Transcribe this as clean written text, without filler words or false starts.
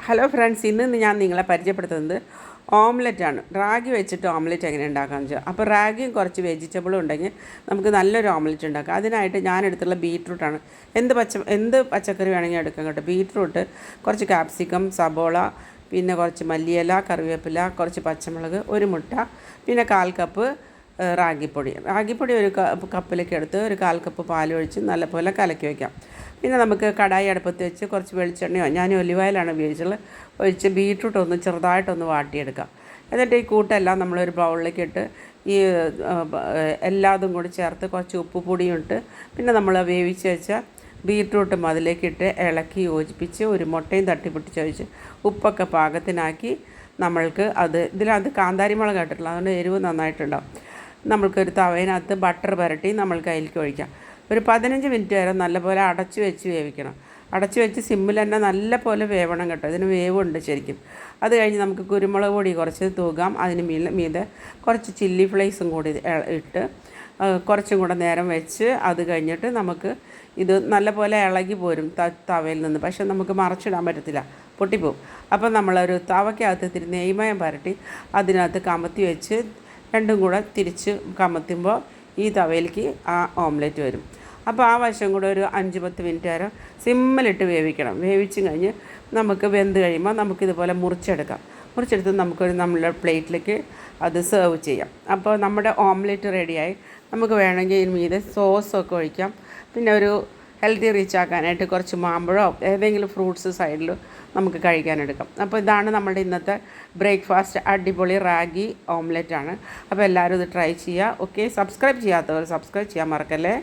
Hello friends, ഇന്ന് ഞാൻ നിങ്ങളെ പരിചയപ്പെടുത്തുന്നത് ഓംലെറ്റാണ്. റാഗി വെച്ചിട്ട് ഓംലെറ്റ് എങ്ങനെ ഉണ്ടാക്കാമെന്ന് വെച്ചാൽ, അപ്പോൾ റാഗിയും കുറച്ച് വെജിറ്റബിളും ഉണ്ടെങ്കിൽ നമുക്ക് നല്ലൊരു ഓംലെറ്റ് ഉണ്ടാക്കാം. അതിനായിട്ട് ഞാൻ എടുത്തുള്ള ബീട്രൂട്ടാണ്. എന്ത് പച്ചക്കറി വേണമെങ്കിൽ എടുക്കാം കേട്ടോ. ബീട്രൂട്ട്, കുറച്ച് ക്യാപ്സിക്കം, സബോള, പിന്നെ കുറച്ച് മല്ലിയില, കറിവേപ്പില, കുറച്ച് പച്ചമുളക്, ഒരു മുട്ട, പിന്നെ 1/4 കപ്പ് റാഗിപ്പൊടി ഒരു കപ്പിലേക്ക് എടുത്ത് ഒരു 1/4 കപ്പ് പാലൊഴിച്ച് നല്ലപോലെ കലക്കി വയ്ക്കാം. പിന്നെ നമുക്ക് കടായി അടുപ്പത്ത് വെച്ച് കുറച്ച് വെളിച്ചെണ്ണയോ, ഞാൻ ഒലിവ് ഓയിലാണ് ഉപയോഗിച്ചുള്ളത്, ഒഴിച്ച് ബീട്രൂട്ട് ഒന്ന് ചെറുതായിട്ടൊന്ന് വാട്ടിയെടുക്കാം. എന്നിട്ട് ഈ കൂട്ടെല്ലാം നമ്മളൊരു ബൗളിലേക്ക് ഇട്ട് ഈ എല്ലാതും കൂടി ചേർത്ത് കുറച്ച് ഉപ്പ് പൊടിയും ഇട്ട് പിന്നെ നമ്മൾ വേവിച്ച് വെച്ച ബീട്രൂട്ടും അതിലേക്കിട്ട് ഇളക്കി യോജിപ്പിച്ച് ഒരു മുട്ടയും തട്ടിപ്പൊട്ടിച്ചൊഴിച്ച് ഉപ്പൊക്കെ പാകത്തിനാക്കി നമ്മൾക്ക് ഇതിനകത്ത് കാന്താരി മുളക് ഇട്ടിട്ടുള്ള അതുകൊണ്ട് എരിവ് നന്നായിട്ടുണ്ടാവും. നമ്മൾക്കൊരു തവയിനകത്ത് ബട്ടർ പുരട്ടി നമ്മൾക്ക് അതിലേക്ക് ഒഴിക്കാം. ഒരു 15 മിനിറ്റ് വരെ നല്ലപോലെ അടച്ച് വെച്ച് വേവിക്കണം. അടച്ച് വെച്ച് സിമ്മിൽ തന്നെ നല്ലപോലെ വേവണം കേട്ടോ. ഇതിന് വേവുണ്ട് ശരിക്കും. അത് കഴിഞ്ഞ് നമുക്ക് കുരുമുളക് പൊടി കുറച്ച് തൂകാം. അതിന് മീതെ കുറച്ച് ചില്ലി ഫ്ലേക്സും കൂടി ഇട്ട് കുറച്ചും കൂടെ നേരം വെച്ച് അത് കഴിഞ്ഞിട്ട് നമുക്ക് ഇത് നല്ലപോലെ ഇളകി പോരും തവയിൽ നിന്ന്. പക്ഷെ നമുക്ക് മറച്ചിടാൻ പറ്റത്തില്ല, പൊട്ടിപ്പോവും. അപ്പം നമ്മളൊരു തവയ്ക്കകത്ത് ഇത്തിരി നെയ്മയം പുരട്ടി അതിനകത്ത് കമത്തി വെച്ച് രണ്ടും കൂടെ തിരിച്ച് കമത്തുമ്പോൾ ഈ തവയിലേക്ക് ആ ഓംലെറ്റ് വരും. അപ്പോൾ ആ വശം കൂടെ ഒരു 5-10 മിനിറ്റ് വരെ സിമ്മിലിട്ട് വേവിക്കണം. വേവിച്ച് കഴിഞ്ഞ് നമുക്ക് വെന്ത് കഴിയുമ്പോൾ നമുക്കിതുപോലെ മുറിച്ചെടുത്ത് നമ്മളുടെ പ്ലേറ്റിലേക്ക് അത് സെർവ് ചെയ്യാം. അപ്പോൾ നമ്മുടെ ഓംലെറ്റ് റെഡിയായി. നമുക്ക് വേണമെങ്കിൽ ഇതിന് മീതെ സോസൊക്കെ ഒഴിക്കാം. പിന്നെ ഒരു ഹെൽത്തി റീച്ച് ആക്കാനായിട്ട് കുറച്ച് മാമ്പഴമോ ഏതെങ്കിലും ഫ്രൂട്ട്സ് സൈഡിൽ നമുക്ക് കഴിക്കാനെടുക്കാം. അപ്പോൾ ഇതാണ് നമ്മുടെ ഇന്നത്തെ ബ്രേക്ക്ഫാസ്റ്റ്. അടിപൊളി റാഗി ഓംലെറ്റാണ്. അപ്പോൾ എല്ലാവരും ഇത് ട്രൈ ചെയ്യുക. ഓക്കെ, സബ്സ്ക്രൈബ് ചെയ്യാത്തവർ സബ്സ്ക്രൈബ് ചെയ്യാൻ മറക്കല്ലേ.